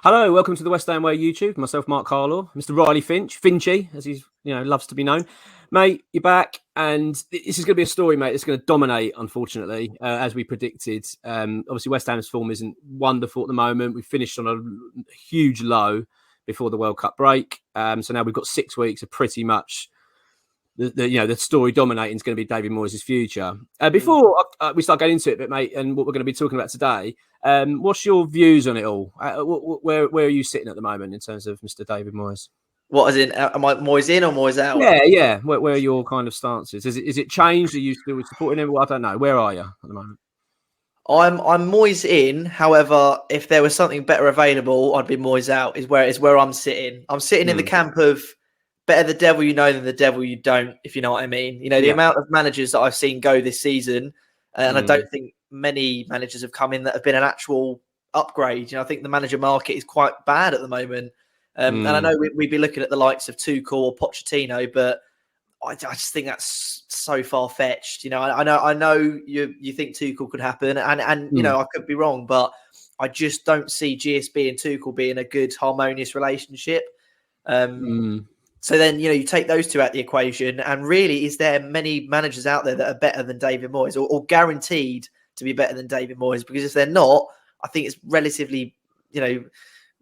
Hello, welcome to the West Ham Way YouTube. Myself, Mark Carlaw, Mr. Riley Finchy, as he's loves to be known. Mate, you're back, and this is going to be a story, mate. It's going to dominate, unfortunately, as we predicted. Obviously, West Ham's form isn't wonderful at the moment. We finished on a huge low before the World Cup break, so now we've got 6 weeks of pretty much the story dominating is going to be David Moyes' future. Before we start getting into it, but mate, and what we're going to be talking about today. What's your views on it all? Where are you sitting at the moment in terms of Mr. David Moyes? What, as in, am I Moyes in or Moyes out? Yeah. Where are your kind of stances? Is it changed? Are you still supporting him? I don't know. Where are you at the moment? I'm Moyes in. However, if there was something better available, I'd be Moyes out. Is where I'm sitting. I'm sitting in the camp of better the devil you know than the devil you don't, if you know what I mean. The amount of managers that I've seen go this season, and I don't think many managers have come in that have been an actual upgrade. I think the manager market is quite bad at the moment. And I know we'd be looking at the likes of Tuchel or Pochettino, but I just think that's so far fetched. I know you think Tuchel could happen, and I could be wrong, but I just don't see GSB and Tuchel being a good harmonious relationship. So then, you take those two out the equation, and really, is there many managers out there that are better than David Moyes or guaranteed to be better than David Moyes? Because if they're not, I think it's relatively,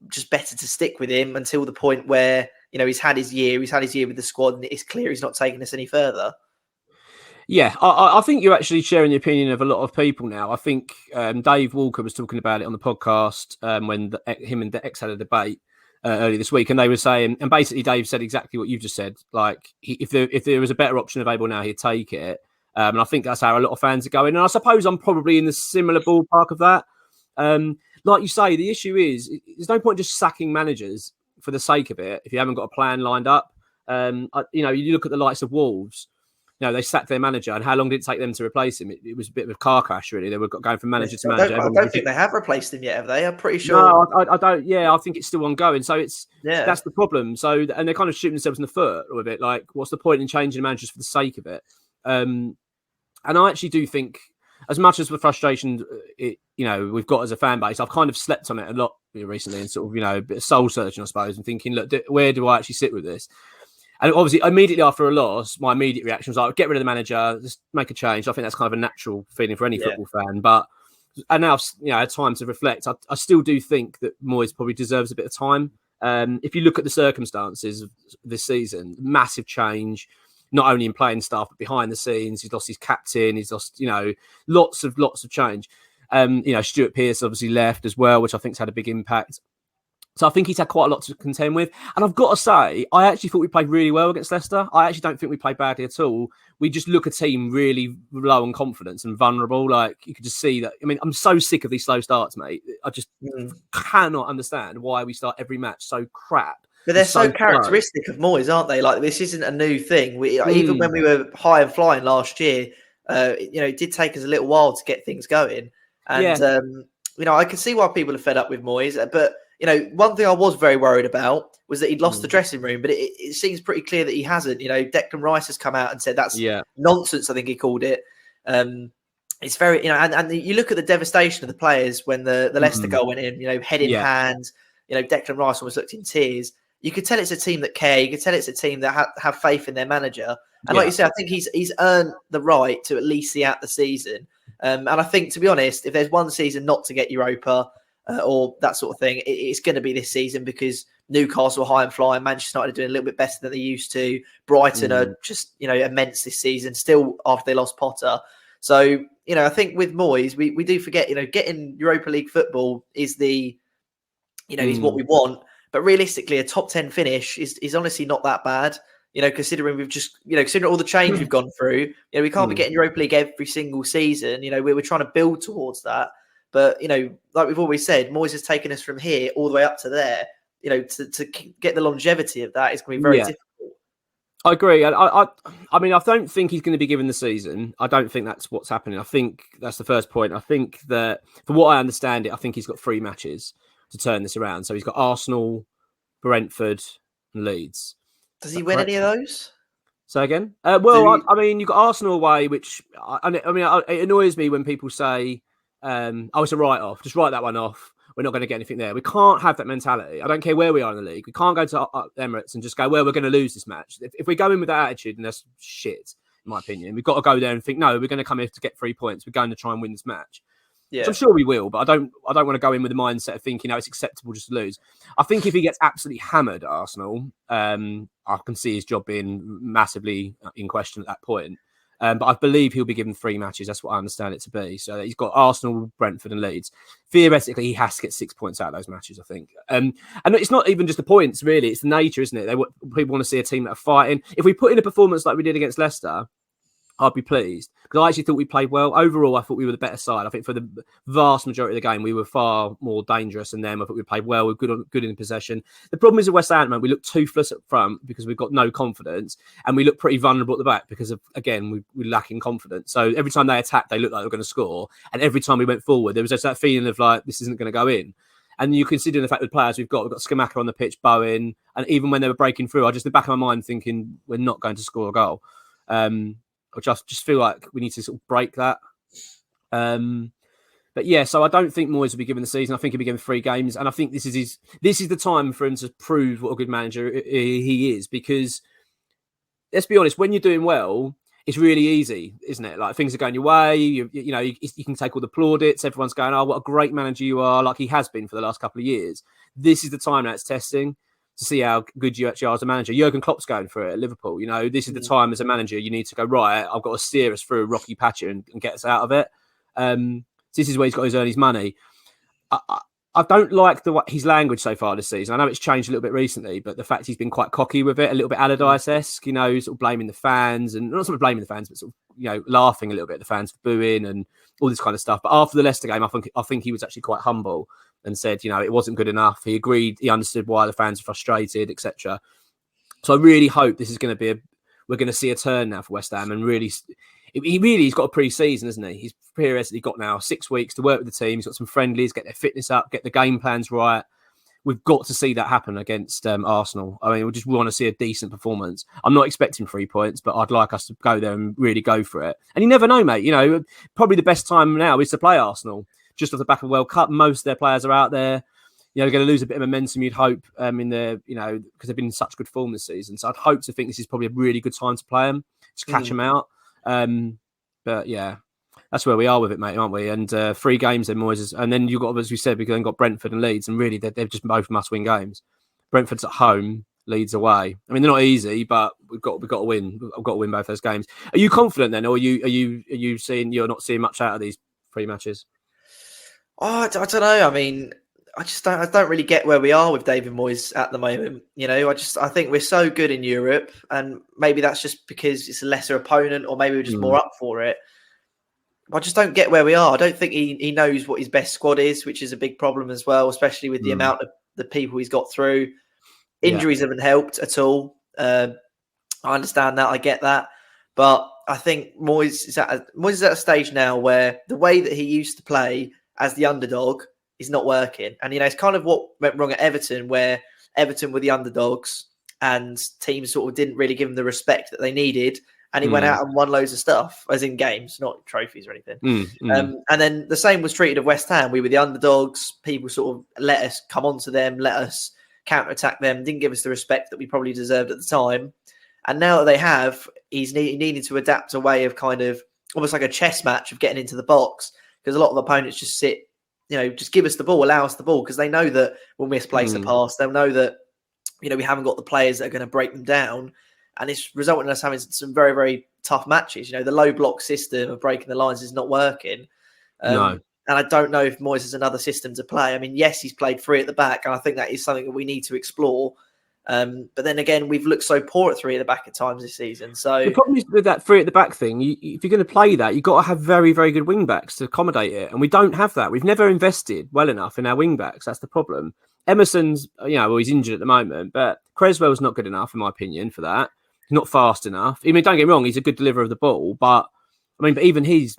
just better to stick with him until the point where, he's had his year with the squad and it's clear he's not taking us any further. Yeah, I think you're actually sharing the opinion of a lot of people now. I think Dave Walker was talking about it on the podcast when him and Dex had a debate earlier this week, and they were saying, and basically Dave said exactly what you've just said. Like, if there was a better option available now, he'd take it. And I think that's how a lot of fans are going. And I suppose I'm probably in the similar ballpark of that. Like you say, the issue is there's no point just sacking managers for the sake of it if you haven't got a plan lined up. You look at the likes of Wolves. They sacked their manager, and how long did it take them to replace him? It was a bit of a car crash, really. They were going from manager to manager. I don't think they have replaced him yet, have they? I'm pretty sure. No, I don't. Yeah, I think it's still ongoing. So that's the problem. So, and they're kind of shooting themselves in the foot with it. Like, what's the point in changing managers for the sake of it? And I actually do think, as much as the frustration we've got as a fan base, I've kind of slept on it a lot recently, and sort of a bit of soul searching, I suppose, and thinking, look, where do I actually sit with this? And obviously, immediately after a loss, my immediate reaction was like, get rid of the manager, just make a change. I think that's kind of a natural feeling for any football fan. But and now I've had time to reflect. I still do think that Moyes probably deserves a bit of time. If you look at the circumstances of this season, massive change, not only in playing staff, but behind the scenes. He's lost his captain. He's lost, lots of change. Stuart Pearce obviously left as well, which I think's had a big impact. So I think he's had quite a lot to contend with. And I've got to say, I actually thought we played really well against Leicester. I actually don't think we played badly at all. We just look a team really low on confidence and vulnerable. Like, you could just see that. I mean, I'm so sick of these slow starts, mate. I just cannot understand why we start every match so crap. But they're so characteristic of Moyes, aren't they? Like, this isn't a new thing. Even when we were high and flying last year, it did take us a little while to get things going. And, I can see why people are fed up with Moyes. But, one thing I was very worried about was that he'd lost the dressing room. But it seems pretty clear that he hasn't. Declan Rice has come out and said that's nonsense, I think he called it. It's very, and you look at the devastation of the players when the Leicester goal went in, head in hand. Declan Rice almost looked in tears. You could tell it's a team that care. You could tell it's a team that have faith in their manager. And like you said, I think he's earned the right to at least see out the season. And I think, to be honest, if there's one season not to get Europa or that sort of thing, it's going to be this season, because Newcastle are high and flying. Manchester United are doing a little bit better than they used to. Brighton are just, immense this season, still after they lost Potter. So, I think with Moyes, we do forget, getting Europa League football is the, is what we want. But realistically, a top 10 finish is honestly not that bad. Considering we've just, considering all the change we've gone through, we can't be getting Europa League every single season. We're trying to build towards that. But, like we've always said, Moyes has taken us from here all the way up to there. To get the longevity of that is going to be very difficult. I agree. I mean, I don't think he's going to be given the season. I don't think that's what's happening. I think that's the first point. I think that, from what I understand it, I think he's got 3 matches to turn this around. So he's got Arsenal, Brentford, and Leeds. Does he win any of those? Say again? I mean, you've got Arsenal away, which it annoys me when people say, "Oh, it's a write-off. Just write that one off." we're not going to get anything there. We can't have that mentality. I don't care where we are in the league. We can't go to Emirates and just go, well, we're going to lose this match. If we go in with that attitude, and that's shit, in my opinion, we've got to go there and think, no, we're going to come here to get 3 points. We're going to try and win this match. Yeah. I'm sure we will, but I don't want to go in with the mindset of thinking, it's acceptable just to lose. I think if he gets absolutely hammered at Arsenal, I can see his job being massively in question at that point. But I believe he'll be given 3 matches. That's what I understand it to be. So he's got Arsenal, Brentford and Leeds. Theoretically, he has to get 6 points out of those matches, I think. And it's not even just the points, really. It's the nature, isn't it? People want to see a team that are fighting. If we put in a performance like we did against Leicester, I'd be pleased, because I actually thought we played well. Overall, I thought we were the better side. I think for the vast majority of the game, we were far more dangerous than them. I thought we played well. We were good in possession. The problem is with West Ham, we look toothless up front because we've got no confidence, and we look pretty vulnerable at the back because of, again, we're lacking confidence. So every time they attacked, they looked like they were going to score, and every time we went forward, there was just that feeling of like, this isn't going to go in. And you consider the fact that the players we've got Skamaka on the pitch, Bowen, and even when they were breaking through, I just in the back of my mind thinking we're not going to score a goal. I just feel like we need to sort of break that. But yeah, so I don't think Moyes will be given the season. I think he'll be given 3 games, and I think this is the time for him to prove what a good manager he is. Because let's be honest, when you're doing well, it's really easy, isn't it? Like, things are going your way. You can take all the plaudits. Everyone's going, "Oh, what a great manager you are!" Like he has been for the last couple of years. This is the time that it's testing, to see how good you actually are as a manager. Jurgen Klopp's going for it at Liverpool. This is the time as a manager you need to go, right, I've got to steer us through a rocky patch and get us out of it. This is where he's got to earn his money. I don't like his language so far this season. I know it's changed a little bit recently, but the fact he's been quite cocky with it, a little bit Allardyce-esque, sort of blaming the fans, and not sort of blaming the fans, but sort of, laughing a little bit at the fans for booing and all this kind of stuff. But after the Leicester game, I think he was actually quite humble and said, it wasn't good enough. He agreed, he understood why the fans are frustrated, etc. So I really hope this is going to be we're going to see a turn now for West Ham, and he's got a pre-season, hasn't he? He's theoretically got now 6 weeks to work with the team. He's got some friendlies, get their fitness up, get the game plans right. We've got to see that happen against Arsenal. I mean, we just want to see a decent performance. I'm not expecting 3 points, but I'd like us to go there and really go for it. And you never know, mate. Probably the best time now is to play Arsenal. Just off the back of the World Cup, most of their players are out there. They're going to lose a bit of momentum, you'd hope, because they've been in such good form this season. So I'd hope to think this is probably a really good time to play them, to catch them out. But yeah, that's where we are with it, mate, aren't we? And 3 games then, Moyes, and then you've got, as we said, we've then got Brentford and Leeds, and really they're just both must-win games. Brentford's at home, Leeds away. I mean, they're not easy, but we've got to win. I've got to win both those games. Are you confident then, or are you seeing you're not seeing much out of these 3 matches? Oh, I don't know. I mean, I don't really get where we are with David Moyes at the moment. I think we're so good in Europe, and maybe that's just because it's a lesser opponent, or maybe we're just more up for it. I just don't get where we are. I don't think he knows what his best squad is, which is a big problem as well, especially with the amount of the people he's got through. Injuries haven't helped at all. I understand that. I get that. But I think Moyes is at a stage now where the way that he used to play as the underdog is not working. And, it's kind of what went wrong at Everton, where Everton were the underdogs and teams sort of didn't really give him the respect that they needed. And he went out and won loads of stuff, as in games, not trophies or anything. And then the same was treated of West Ham. We were the underdogs. People sort of let us come onto them, let us counterattack them, didn't give us the respect that we probably deserved at the time. And now that they have, he needed to adapt a way of kind of almost like a chess match of getting into the box, because a lot of opponents just sit, just give us the ball, allow us the ball, because they know that we'll misplace the pass. They'll know that, we haven't got the players that are going to break them down. And it's resulting in us having some very, very tough matches. The low block system of breaking the lines is not working. No. And I don't know if Moyes has another system to play. I mean, yes, he's played 3 at the back, and I think that is something that we need to explore. But then again, we've looked so poor at 3 at the back at times this season. So the problem is with that 3 at the back thing, if you're going to play that, you've got to have very, very good wing backs to accommodate it. And we don't have that. We've never invested well enough in our wing backs. That's the problem. Emerson's, he's injured at the moment, but Creswell's not good enough, in my opinion, for that. He's not fast enough. I mean, don't get me wrong, he's a good deliverer of the ball, but even he's,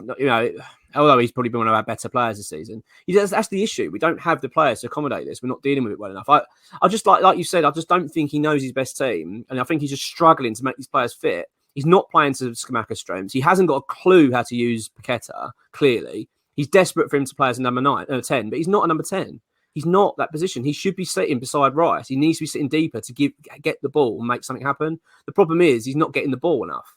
although he's probably been one of our better players this season, that's the issue. We don't have the players to accommodate this. We're not dealing with it well enough. I just like you said, I just don't think he knows his best team, and I think he's just struggling to make these players fit. He's not playing to Skamaka's strengths. He hasn't got a clue how to use Paqueta. Clearly, he's desperate for him to play as a number 10, but he's not a number 10. He's not that position. He should be sitting beside Rice. He needs to be sitting deeper to get the ball and make something happen. The problem is he's not getting the ball enough.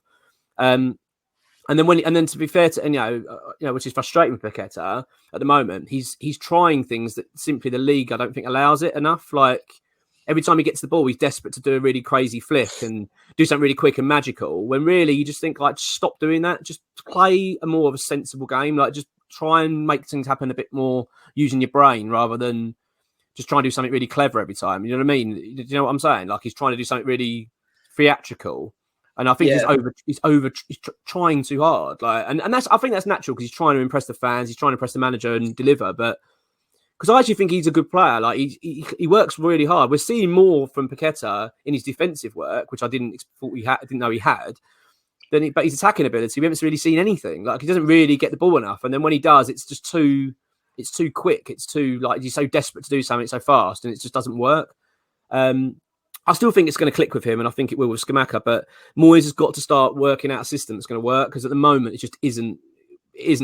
And then to be fair to, and which is frustrating with Paqueta at the moment, he's trying things that simply the league I don't think allows it enough. Like every time he gets the ball, he's desperate to do a really crazy flick and do something really quick and magical. When really you just think like, stop doing that. Just play a more of a sensible game. Like just try and make things happen a bit more using your brain rather than just trying to do something really clever every time. You know what I mean? Do you know what I'm saying? Like he's trying to do something really theatrical. And I think he's trying too hard. Like, and I think that's natural because he's trying to impress the fans, he's trying to impress the manager and deliver. But because I actually think he's a good player. Like he works really hard. We're seeing more from Paqueta in his defensive work, which I didn't know he had. But his attacking ability, we haven't really seen anything. Like he doesn't really get the ball enough. And then when he does, it's just too quick. It's too like he's so desperate to do something so fast, and it just doesn't work. I still think it's going to click with him, and I think it will with Scamacca. But Moyes has got to start working out a system that's going to work because at the moment it just isn't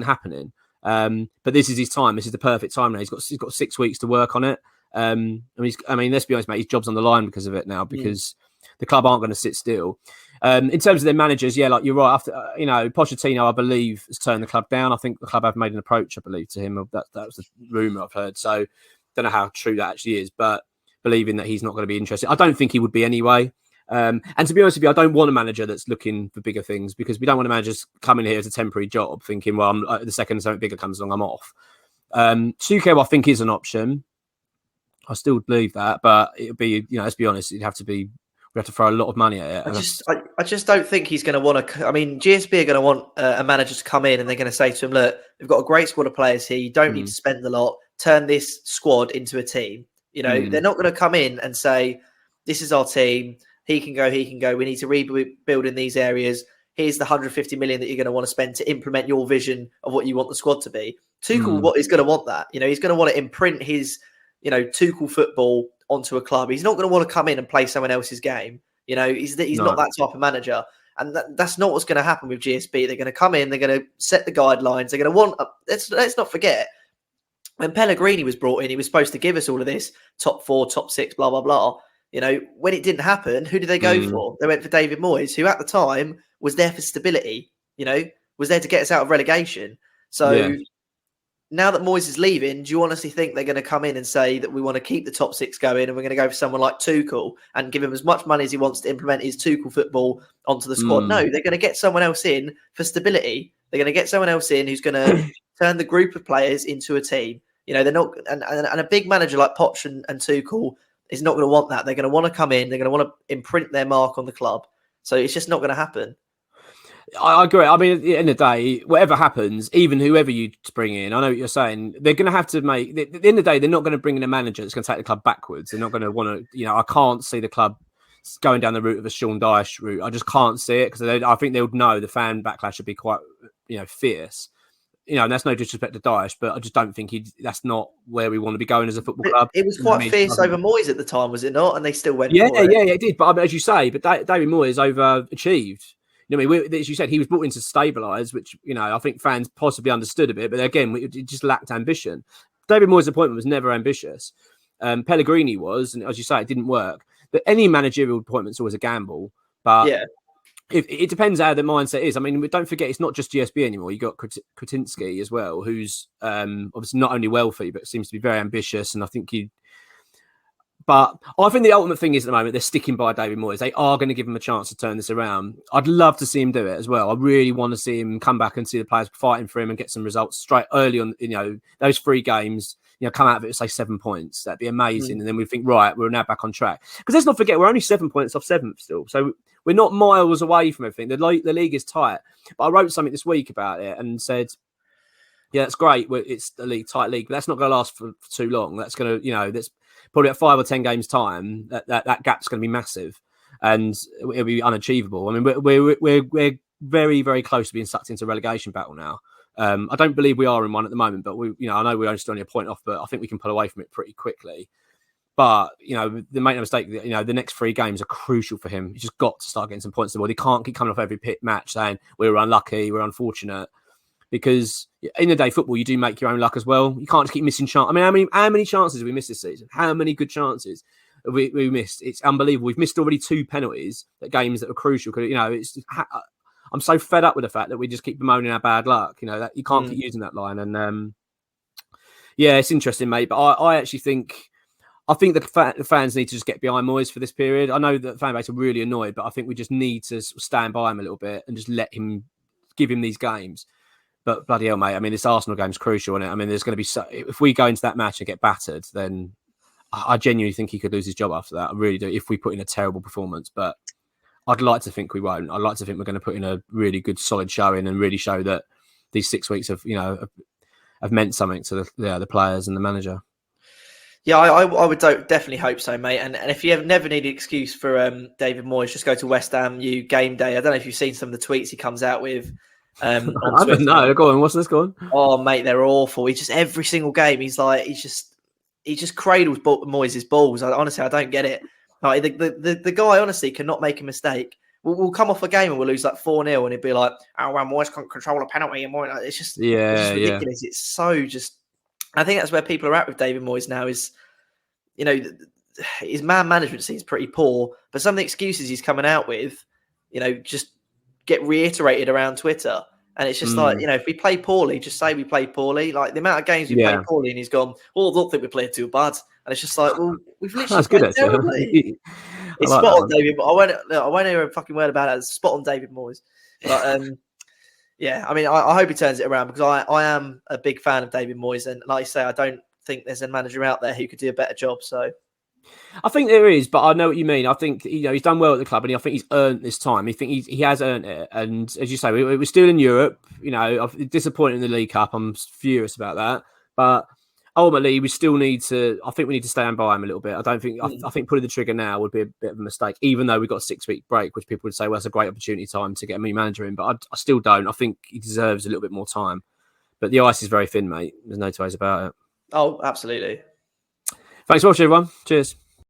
happening. But this is his time. This is the perfect time now. He's got 6 weeks to work on it. I mean, let's be honest, mate. His job's on the line because of it now because the club aren't going to sit still. In terms of their managers, like you're right. After Pochettino, I believe, has turned the club down. I think the club have made an approach, I believe, to him. That was the rumor I've heard. So don't know how true that actually is, but believing that he's not going to be interested. I don't think he would be anyway. And to be honest with you, I don't want a manager that's looking for bigger things because we don't want a manager just coming here as a temporary job thinking, well, the second something bigger comes along, I'm off. Tuchel, I think, is an option. I still believe that, but it'd be, let's be honest, we have to throw a lot of money at it. I just don't think he's going to want to. I mean, GSB are going to want a manager to come in and they're going to say to him, look, we've got a great squad of players here. You don't need to spend a lot. Turn this squad into a team. They're not going to come in and say, this is our team. He can go. We need to rebuild in these areas. Here's the 150 million that you're going to want to spend to implement your vision of what you want the squad to be. Tuchel is going to want that. He's going to want to imprint his, Tuchel football onto a club. He's not going to want to come in and play someone else's game. He's not that type of manager. And that's not what's going to happen with GSB. They're going to come in. They're going to set the guidelines. They're going to want, let's not forget, when Pellegrini was brought in, he was supposed to give us all of this top 4, top 6, blah, blah, blah. When it didn't happen, who did they go for? They went for David Moyes, who at the time was there for stability, was there to get us out of relegation. So now that Moyes is leaving, do you honestly think they're going to come in and say that we want to keep the top 6 going and we're going to go for someone like Tuchel and give him as much money as he wants to implement his Tuchel football onto the squad? No, they're going to get someone else in for stability. They're going to get someone else in who's going to turn the group of players into a team. They're not, and a big manager like Poch and Tuchel is not going to want that. They're going to want to come in. They're going to want to imprint their mark on the club. So it's just not going to happen. I agree. I mean, at the end of the day, whatever happens, even whoever you bring in, I know what you're saying, they're going to have to make, at the end of the day, they're not going to bring in a manager that's going to take the club backwards. They're not going to want to, I can't see the club going down the route of a Sean Dyche route. I just can't see it because I think they would know the fan backlash would be quite, fierce. And that's no disrespect to Dyche, but I just don't think that's not where we want to be going as a football club. It was quite fierce over Moyes at the time, was it not? And they still went for it. Yeah, it did. But as you say, but David Moyes overachieved. As you said, he was brought in to stabilise, which, I think fans possibly understood a bit. But again, it just lacked ambition. David Moyes' appointment was never ambitious. Pellegrini was, and as you say, it didn't work. But any managerial appointment is always a gamble. But it depends how the mindset is. I mean, don't forget, it's not just GSB anymore. You got Kretinsky as well, who's obviously not only wealthy, but seems to be very ambitious. And I think But I think the ultimate thing is at the moment, they're sticking by David Moyes. They are going to give him a chance to turn this around. I'd love to see him do it as well. I really want to see him come back and see the players fighting for him and get some results straight early on, those 3 games, come out of it and say 7 points. That'd be amazing. And then we think, right, we're now back on track. Because let's not forget, we're only 7 points off 7th still. So we're not miles away from everything. The league is tight. But I wrote something this week about it and said, yeah, that's great. It's a tight league, but that's not going to last for too long. That's going to, that's probably at 5 or 10 games time. That gap's going to be massive, and it'll be unachievable. I mean, we're very, very close to being sucked into a relegation battle now. I don't believe we are in one at the moment, but I know we're only a point off, but I think we can pull away from it pretty quickly. But, make no mistake, the next 3 games are crucial for him. He's just got to start getting some points on the board. He can't keep coming off every match saying, we're unlucky, we're unfortunate. because in the day football, you do make your own luck as well. You can't just keep missing chances. I mean, how many chances have we missed this season? How many good chances have we missed? It's unbelievable. We've missed already 2 penalties at games that were crucial. You know, I'm so fed up with the fact that we just keep bemoaning our bad luck. You know, that you can't keep using that line. And yeah, it's interesting, mate. But I actually think the fans need to just get behind Moyes for this period. I know that the fan base are really annoyed, but I think we just need to stand by him a little bit and just give him these games. But bloody hell, mate! I mean, this Arsenal game's crucial, isn't it? I mean, there's going to be if we go into that match and get battered, then I genuinely think he could lose his job after that. I really do. If we put in a terrible performance, but I'd like to think we won't. I'd like to think we're going to put in a really good, solid showing and really show that these 6 weeks have meant something to the players and the manager. Yeah, I would definitely hope so, mate. And if you never need an excuse for David Moyes, just go to West Ham game day. I don't know if you've seen some of the tweets he comes out with. I don't know. Go on. What's this going? Oh, mate, they're awful. He just every single game, he just cradles Moyes' balls. Honestly, I don't get it. Like the guy honestly cannot make a mistake. We'll come off a game and we'll lose like 4-0, and he'd be like, "Oh, well, Moyes can't control a penalty." And it's just ridiculous. It's so just. I think that's where people are at with David Moyes now. Is his man management seems pretty poor, but some of the excuses he's coming out with, just get reiterated around Twitter. And it's just like, if we play poorly, just say we play poorly. Like the amount of games we played poorly, and he's gone, I don't think we played too bad. And it's just like, well, we've literally played terribly. It's like spot on, David. But I won't hear a fucking word about it. It's spot on, David Moyes. But yeah, I mean, I hope he turns it around, because I am a big fan of David Moyes, and like I say, I don't think there's a manager out there who could do a better job. So I think there is, but I know what you mean. I think he's done well at the club, and I think he's earned this time. I think he has earned it. And as you say, we're still in Europe. I'm disappointed in the League Cup. I'm furious about that. But ultimately, we still need to. I think we need to stand by him a little bit. I don't think. I think pulling the trigger now would be a bit of a mistake, even though we've got a 6-week break, which people would say, well, that's a great opportunity time to get a new manager in. But I still don't. I think he deserves a little bit more time. But the ice is very thin, mate. There's no two ways about it. Oh, absolutely. Thanks for watching, everyone. Cheers.